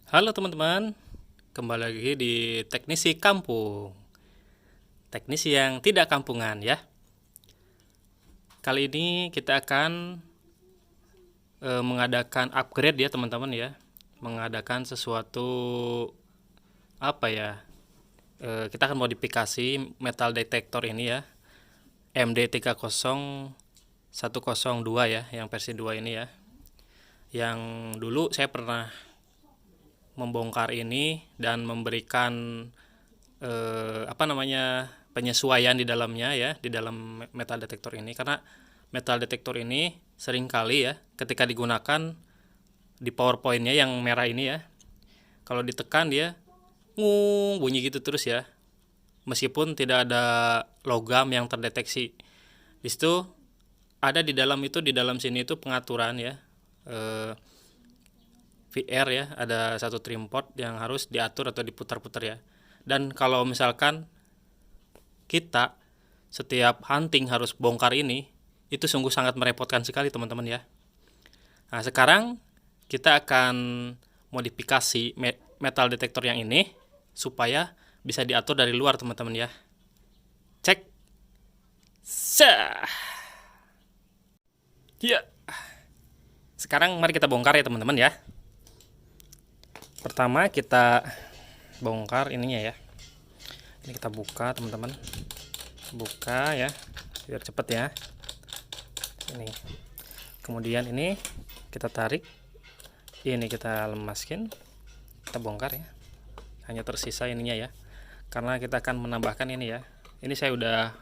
Halo teman-teman, kembali lagi di Teknisi Kampung. Teknisi yang tidak kampungan ya. Kali ini kita akan mengadakan upgrade ya teman-teman ya. Mengadakan sesuatu apa ya? Kita akan modifikasi metal detector ini ya. MD30102 ya, yang versi 2 ini ya. Yang dulu saya pernah membongkar ini dan memberikan penyesuaian di dalamnya ya, di dalam metal detektor ini, karena metal detektor ini sering kali ya ketika digunakan di powerpointnya yang merah ini ya, kalau ditekan dia ngung bunyi gitu terus ya, meskipun tidak ada logam yang terdeteksi. Di situ ada di dalam itu, di dalam sini itu pengaturan ya, VR ya, ada satu trim port yang harus diatur atau diputar-putar ya. Dan kalau misalkan kita setiap hunting harus bongkar ini, itu sungguh sangat merepotkan sekali teman-teman ya. Nah, sekarang kita akan modifikasi metal detektor yang ini supaya bisa diatur dari luar teman-teman ya. Cek. Sah. Ya. Sekarang mari kita bongkar ya teman-teman ya. Pertama kita bongkar ininya ya. Ini kita buka teman-teman. Buka ya, biar cepet ya. Ini. Kemudian ini kita tarik. Ini kita lemaskan. Kita bongkar ya. Hanya tersisa ininya ya. Karena kita akan menambahkan ini ya. Ini saya udah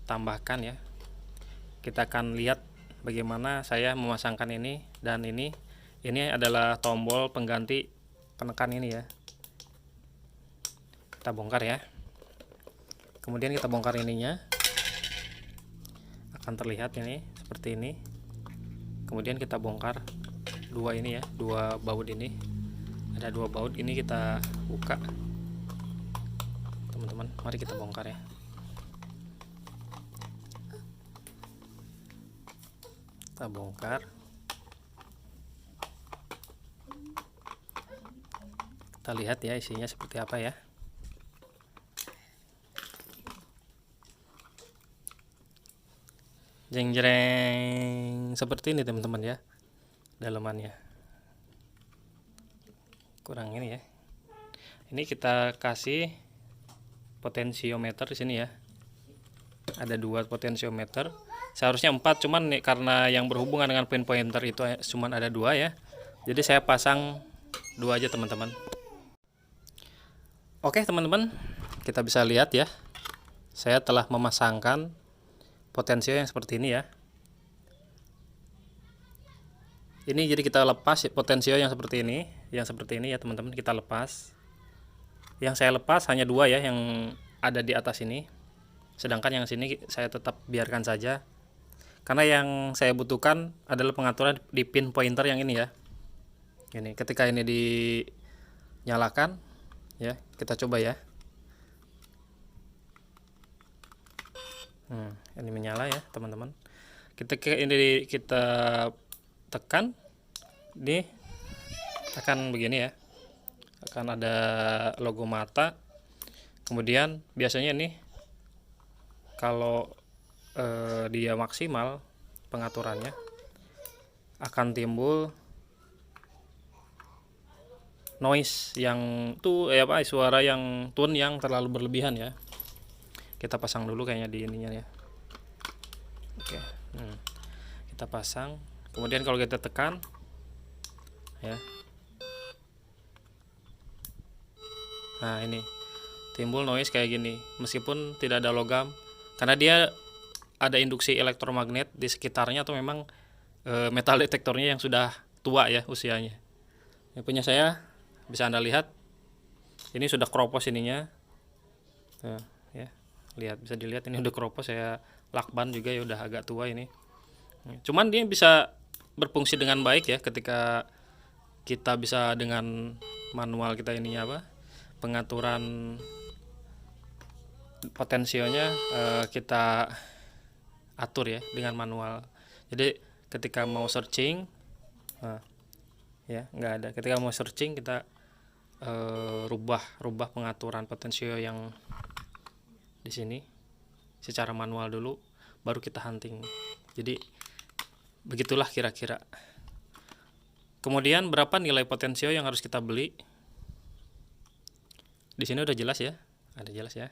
tambahkan ya. Kita akan lihat bagaimana saya memasangkan ini, dan ini adalah tombol pengganti penekan ini ya. Kita bongkar ya. Kemudian kita bongkar ininya, akan terlihat ini seperti ini. Kemudian kita bongkar dua ini ya, dua baut ini. Ada dua baut ini, kita buka teman-teman. Mari kita bongkar ya. Kita bongkar. Kita lihat ya isinya seperti apa ya. Jeng-jreng, seperti ini teman-teman ya dalamannya. Kurang ini ya. Ini kita kasih potensiometer di sini ya. Ada dua potensiometer. Seharusnya 4, cuman karena yang berhubungan dengan pin pointer itu cuman ada 2 ya. Jadi saya pasang 2 aja teman-teman. Oke teman-teman, kita bisa lihat ya. Saya telah memasangkan potensio yang seperti ini ya. Ini jadi kita lepas potensio yang seperti ini, ya teman-teman, kita lepas. Yang saya lepas hanya 2 ya, yang ada di atas ini. Sedangkan yang sini saya tetap biarkan saja. Karena yang saya butuhkan adalah pengaturan di pin pointer yang ini ya. Ini ketika ini dinyalakan ya, kita coba ya. Ini menyala ya teman-teman. Ketika ini kita tekan, ini akan begini ya, akan ada logo mata. Kemudian biasanya ini kalau dia maksimal pengaturannya, akan timbul noise yang suara yang tone yang terlalu berlebihan ya. Kita pasang dulu kayaknya di ininya ya. Oke. Kita pasang. Kemudian kalau kita tekan ya. Nah, ini timbul noise kayak gini meskipun tidak ada logam, karena dia ada induksi elektromagnet di sekitarnya, atau memang metal detektornya yang sudah tua ya usianya. Ini punya saya, bisa Anda lihat ini sudah keropos ininya. Ya, lihat, bisa dilihat ini udah keropos. Saya lakban juga ya, udah agak tua ini. Cuman dia bisa berfungsi dengan baik ya ketika kita bisa dengan manual kita ininya pengaturan potensionya kita atur ya dengan manual. Jadi ketika mau searching, ya, nggak ada. Ketika mau searching kita rubah pengaturan potensio yang di sini secara manual dulu, baru kita hunting. Jadi begitulah kira-kira. Kemudian berapa nilai potensio yang harus kita beli? Di sini udah jelas ya, ada jelas ya.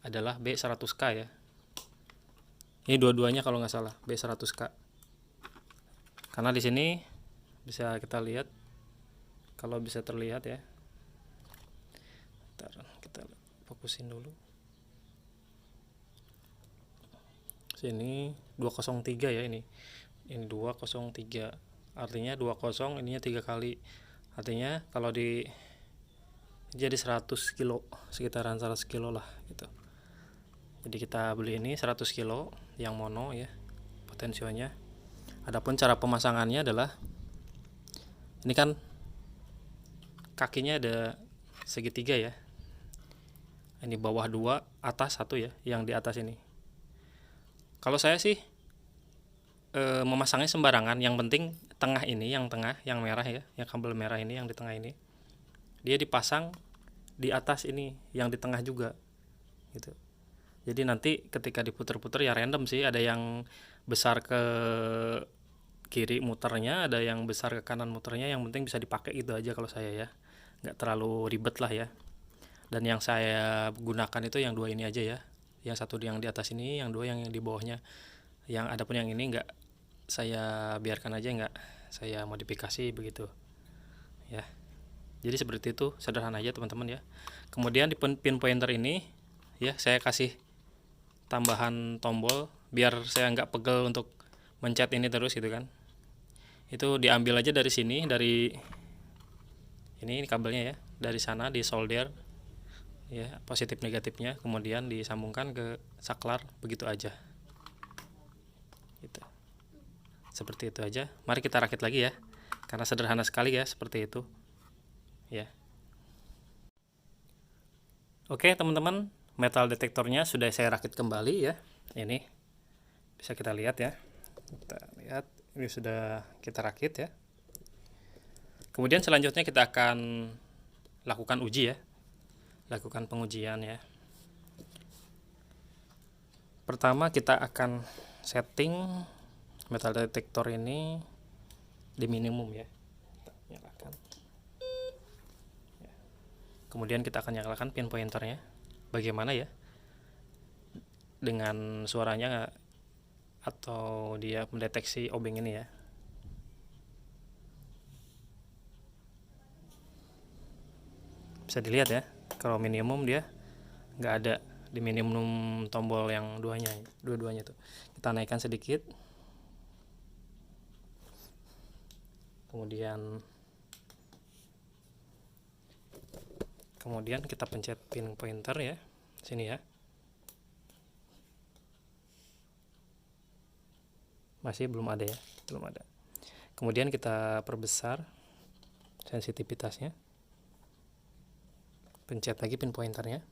Adalah B100K ya. Ini dua-duanya kalau nggak salah B100K. Karena di sini bisa kita lihat, kalau bisa terlihat ya. Bentar, kita fokusin dulu. Sini 203 ya ini. Ini 203. Artinya 20, ininya 3 kali. Artinya kalau jadi 100 kilo, sekitaran 100 kilo lah gitu. Jadi kita beli ini 100 kilo yang mono ya potensionya. Adapun cara pemasangannya adalah, ini kan kakinya ada segitiga ya. Ini bawah 2, atas 1 ya, yang di atas ini. Kalau saya sih memasangnya sembarangan, yang penting tengah ini, yang tengah, yang merah ya, yang kabel merah ini yang di tengah ini, dia dipasang di atas ini, yang di tengah juga gitu. Jadi nanti ketika diputer-puter ya random sih, ada yang besar ke kiri muternya, ada yang besar ke kanan muternya, yang penting bisa dipakai gitu aja kalau saya ya, nggak terlalu ribet lah ya. Dan yang saya gunakan itu yang 2 ini aja ya, yang 1 yang di atas ini, yang 2 yang di bawahnya. Yang adapun yang ini nggak saya biarkan aja, nggak saya modifikasi begitu ya. Jadi seperti itu, sederhana aja teman-teman ya. Kemudian di pin pointer ini ya, saya kasih tambahan tombol biar saya nggak pegel untuk mencet ini terus gitu kan. Itu diambil aja dari sini, dari ini kabelnya ya, dari sana di solder ya, positif negatifnya, kemudian disambungkan ke saklar, begitu aja gitu. Seperti itu aja. Mari kita rakit lagi ya, karena sederhana sekali ya, seperti itu ya. Oke teman-teman, metal detektornya sudah saya rakit kembali ya. Ini bisa kita lihat ya, kita lihat ini sudah kita rakit ya. Kemudian selanjutnya kita akan lakukan uji ya, lakukan pengujian ya. Pertama kita akan setting metal detektor ini di minimum ya, kita nyalakan. Kemudian kita akan nyalakan pin pointernya. Bagaimana ya dengan suaranya atau dia mendeteksi obeng ini ya. Bisa dilihat ya, kalau minimum dia nggak ada di minimum tombol yang dua-duanya tuh. Kita naikkan sedikit, kemudian kita pencet pin pointer ya, sini ya. Masih belum ada ya, belum ada. Kemudian kita perbesar sensitivitasnya, pencet lagi pin pointernya.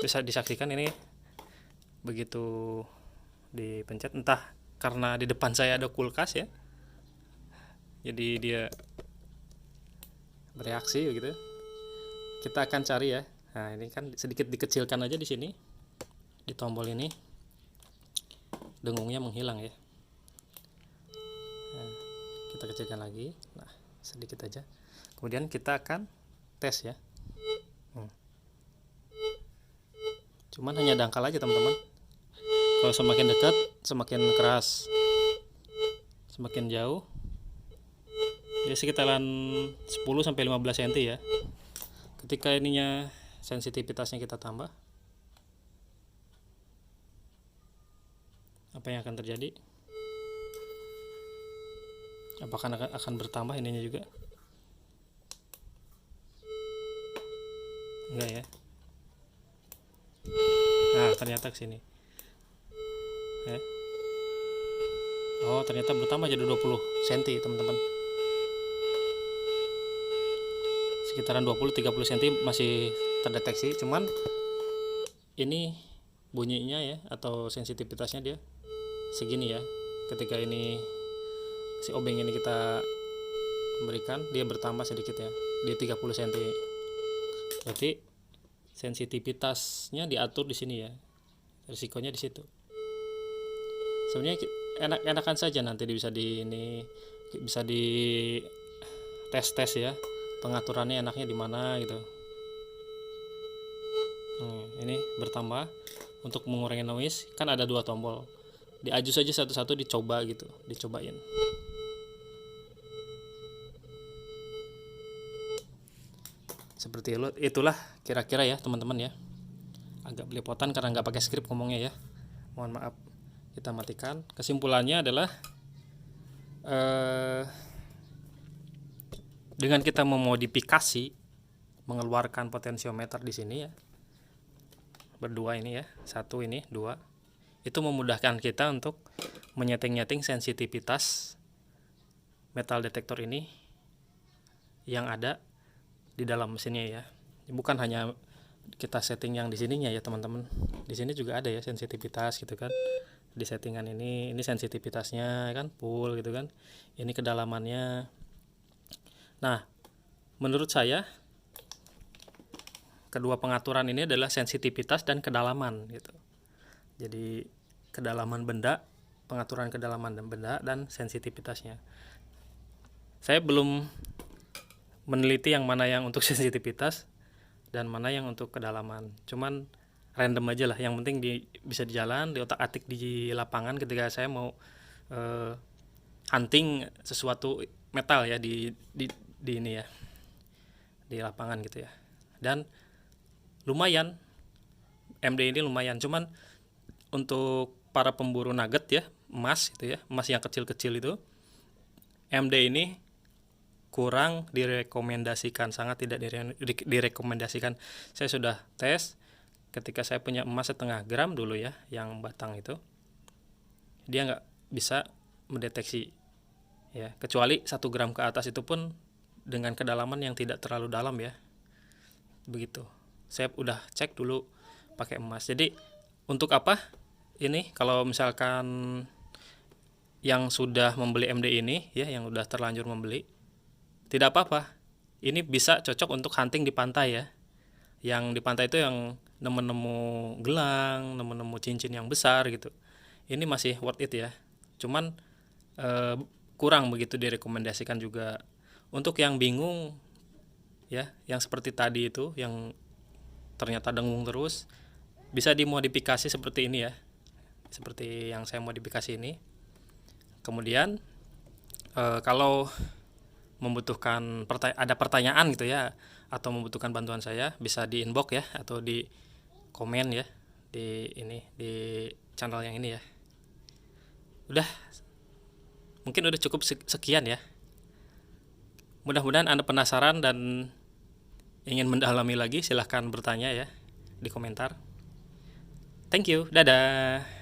Bisa disaksikan ini begitu dipencet, entah karena di depan saya ada kulkas ya, jadi dia bereaksi gitu. Kita akan cari ya. Nah ini kan sedikit dikecilkan aja di sini, di tombol ini, dengungnya menghilang ya. Nah, kita kecilkan lagi, nah sedikit aja. Kemudian kita akan tes ya. Cuman hanya dangkal aja teman-teman. Kalau semakin dekat semakin keras, semakin jauh ya sekitaran 10-15 cm ya. Ketika ininya sensitivitasnya kita tambah, apa yang akan terjadi? Apakah akan bertambah ininya juga? Enggak ya. Nah ternyata kesini ya. Oh ternyata bertambah jadi 20 cm teman-teman. Sekitaran 20-30 cm masih terdeteksi, cuman ini bunyinya ya atau sensitivitasnya dia segini ya. Ketika ini si obeng ini kita berikan, dia bertambah sedikit ya, di 30 cm. Berarti sensitivitasnya diatur di sini ya, risikonya di situ. Sebenarnya enak-enakan saja, nanti bisa di tes ya, pengaturannya enaknya di mana gitu. Ini bertambah untuk mengurangi noise, kan ada 2 tombol, diaju saja satu-satu, dicoba gitu, dicobain. Seperti itulah kira-kira ya teman-teman ya. Agak belepotan karena nggak pakai skrip ngomongnya ya, mohon maaf. Kita matikan. Kesimpulannya adalah dengan kita memodifikasi, mengeluarkan potensiometer di sini ya, berdua ini ya, 1 ini 2, itu memudahkan kita untuk menyeting-nyeting sensitivitas metal detektor ini yang ada di dalam mesinnya ya. Bukan hanya kita setting yang di sininya ya teman-teman, di sini juga ada ya sensitivitas gitu kan. Di settingan ini sensitivitasnya kan full gitu kan, ini kedalamannya. Nah, menurut saya kedua pengaturan ini adalah sensitivitas dan kedalaman gitu. Jadi kedalaman benda, pengaturan kedalaman dan benda, dan sensitivitasnya. Saya belum meneliti yang mana yang untuk sensitivitas dan mana yang untuk kedalaman. Cuman random aja lah, yang penting bisa di jalan, di otak-atik di lapangan ketika saya mau hunting sesuatu metal ya di ini ya, di lapangan gitu ya. Dan lumayan, MD ini lumayan. Cuman untuk para pemburu nugget ya, emas itu ya, emas yang kecil-kecil itu, MD ini kurang direkomendasikan, sangat tidak direkomendasikan. Saya sudah tes ketika saya punya emas 0,5 gram dulu ya, yang batang itu, dia nggak bisa mendeteksi ya, kecuali 1 gram ke atas, itu pun dengan kedalaman yang tidak terlalu dalam ya, begitu. Saya udah cek dulu pakai emas. Jadi untuk apa ini, kalau misalkan yang sudah membeli MD ini ya, yang udah terlanjur membeli, tidak apa-apa, ini bisa cocok untuk hunting di pantai ya. Yang di pantai itu yang nemu-nemu gelang, nemu-nemu cincin yang besar gitu, ini masih worth it ya. Cuman kurang begitu direkomendasikan juga. Untuk yang bingung ya, yang seperti tadi itu, yang ternyata dengung terus, bisa dimodifikasi seperti ini ya, seperti yang saya modifikasi ini. Kemudian kalau membutuhkan ada pertanyaan gitu ya, atau membutuhkan bantuan saya, bisa di inbox ya, atau di komen ya, di channel yang ini ya. Udah, mungkin udah cukup sekian ya. Mudah-mudahan Anda penasaran dan ingin mendalami lagi, silahkan bertanya ya di komentar. Thank you, dadah.